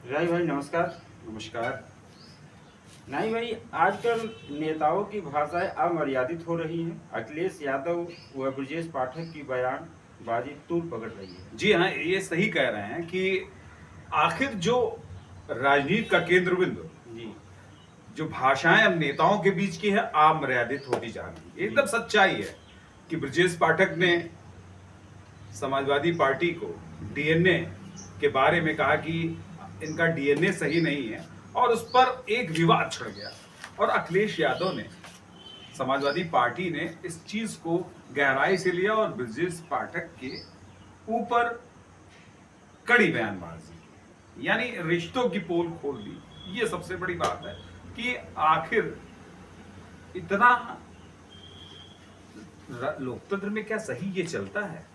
राय भाई नमस्कार। नमस्कार। नहीं भाई, आजकल नेताओं की भाषाएं अमर्यादित हो रही हैं। अखिलेश यादव व ब्रजेश पाठक की बयानबाजी तूल पकड़ रही है। जी हाँ, ये सही कह रहे हैं कि आखिर जो राजनीति का केंद्र बिंदु, जी जो भाषाएं अब नेताओं के बीच की है, अमर्यादित होती जा रही है। जी एकदम सच्चाई है कि ब्रजेश पाठक ने समाजवादी पार्टी को डीएनए के बारे में कहा कि इनका डीएनए सही नहीं है और उस पर एक विवाद छिड़ गया। और अखिलेश यादव ने, समाजवादी पार्टी ने इस चीज को गहराई से लिया और ब्रजेश पाठक के ऊपर कड़ी बयानबाजी, यानी रिश्तों की पोल खोल दी। ये सबसे बड़ी बात है कि आखिर इतना लोकतंत्र में क्या सही ये चलता है?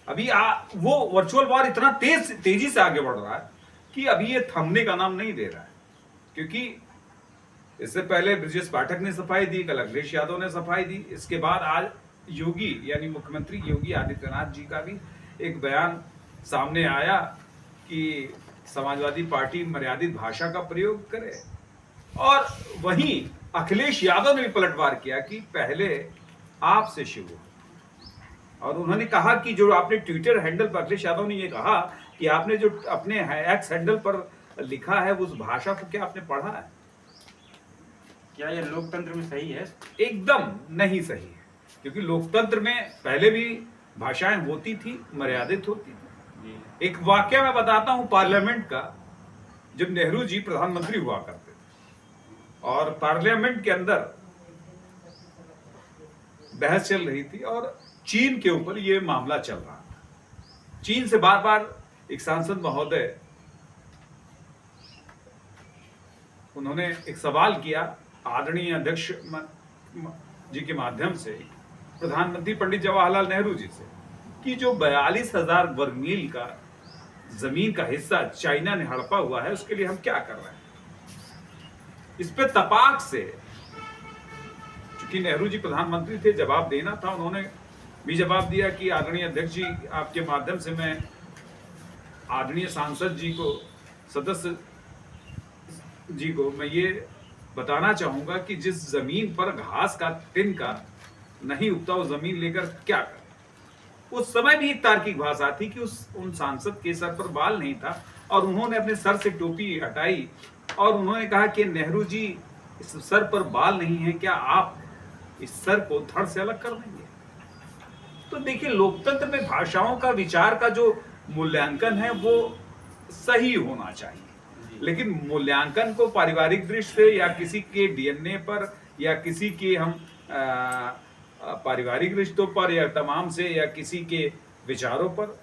अभी वो वर्चुअल वॉर इतना तेजी से आगे बढ़ रहा है कि अभी ये थमने का नाम नहीं दे रहा है। क्योंकि इससे पहले ब्रजेश पाठक ने सफाई दी, कल अखिलेश यादव ने सफाई दी, इसके बाद आज योगी यानी मुख्यमंत्री योगी आदित्यनाथ जी का भी एक बयान सामने आया कि समाजवादी पार्टी मर्यादित भाषा का प्रयोग करे। और वहीं अखिलेश यादव ने भी पलटवार किया कि पहले आपसे शुरू, और उन्होंने कहा कि जो आपने ट्विटर हैंडल पर, अखिलेश यादव ने ये कहा कि आपने जो अपने एक्स हैंडल पर लिखा है उस भाषा को क्या आपने पढ़ा है? क्या यह लोकतंत्र में सही है? एकदम नहीं सही है। क्योंकि लोकतंत्र में पहले भी भाषाएं होती थी, मर्यादित होती थी। एक वाक्य मैं बताता हूं पार्लियामेंट का। जब नेहरू जी प्रधानमंत्री हुआ करते थे और पार्लियामेंट के अंदर बहस चल रही थी और चीन के ऊपर यह मामला चल रहा था। चीन से बार बार एक सांसद महोदय, उन्होंने एक सवाल किया आदरणीय अध्यक्ष जी के माध्यम से प्रधानमंत्री पंडित जवाहरलाल नेहरू जी से कि जो 42,000 वर्ग मील का जमीन का हिस्सा चाइना ने हड़पा हुआ है, उसके लिए हम क्या कर रहे हैं? इस पे तपाक से, चूंकि नेहरू जी प्रधानमंत्री थे, जवाब देना था। उन्होंने भी जवाब दिया कि आदरणीय अध्यक्ष जी, आपके माध्यम से मैं आदरणीय सांसद जी को, सदस्य जी को मैं ये बताना चाहूंगा कि जिस जमीन पर घास का तिनका नहीं उगता, उस जमीन लेकर क्या कर। उस समय भी एक तार्किक भाषा थी कि उन सांसद के सर पर बाल नहीं था और उन्होंने अपने सर से टोपी हटाई और उन्होंने कहा कि नेहरू जी, इस सर पर बाल नहीं है, क्या आप इस सर को धड़ से अलग कर देंगे? तो देखिए, लोकतंत्र में भाषाओं का, विचार का जो मूल्यांकन है वो सही होना चाहिए। लेकिन मूल्यांकन को पारिवारिक दृष्टि से या किसी के डीएनए पर या किसी के हम पारिवारिक रिश्तों पर या तमाम से या किसी के विचारों पर,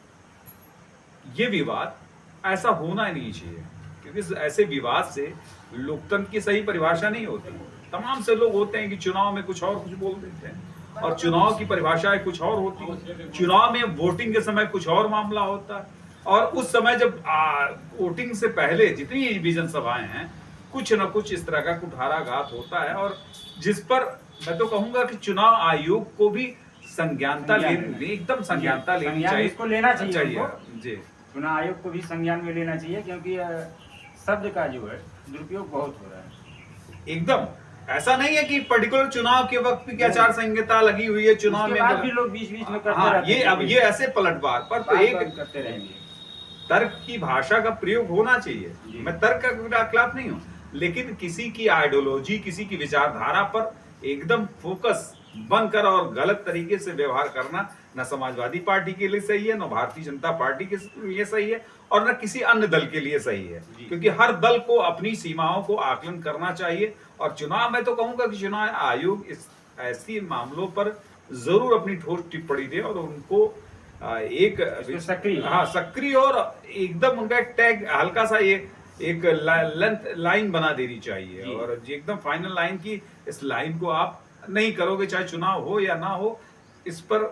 यह विवाद ऐसा होना ही नहीं चाहिए। क्योंकि ऐसे विवाद से लोकतंत्र की सही परिभाषा नहीं होती। तमाम से लोग होते हैं कि चुनाव में कुछ और कुछ बोल देते हैं और चुनाव की परिभाषाएं कुछ और होती है। चुनाव में वोटिंग के समय कुछ और मामला होता है और उस समय जब वोटिंग से पहले जितनी भी जनसभाएं हैं, कुछ न कुछ इस तरह का कुठाराघात होता है और जिस पर मैं तो कहूंगा कि चुनाव आयोग को भी संज्ञानता एकदम संज्ञानता लेनी चाहिए। इसको लेना चाहिए जी, चुनाव आयोग को भी संज्ञान में लेना चाहिए, क्योंकि शब्द का जो है दुरुपयोग बहुत हो रहा है। एकदम ऐसा नहीं है कि पर्टिकुलर चुनाव के वक्त भी आचार संहिता लगी हुई है, चुनाव में भी लोग बीच बीच में करते रहते हैं। अब ये ऐसे पलटवार पर तो एक करते रहेंगे। तर्क की भाषा का प्रयोग होना चाहिए। मैं तर्क का खिलाफ नहीं हूं, लेकिन किसी की आइडियोलॉजी, किसी की विचारधारा पर एकदम फोकस बनकर और गलत तरीके से व्यवहार करना न समाजवादी पार्टी के लिए सही है, न भारतीय जनता पार्टी के लिए सही है और न किसी अन्य दल के लिए सही है। क्योंकि हर दल को अपनी सीमाओं को आकलन करना चाहिए और चुनाव, मैं तो कहूंगा कि चुनाव आयोग इस ऐसी मामलों पर जरूर अपनी ठोस टिप्पणी दे और उनको एक सक्रिय और एकदम उनका टैग हल्का सा ये एक लेंथ लाइन बना देनी चाहिए और एकदम फाइनल लाइन की, इस लाइन को आप नहीं करोगे चाहे चुनाव हो या ना हो, इस पर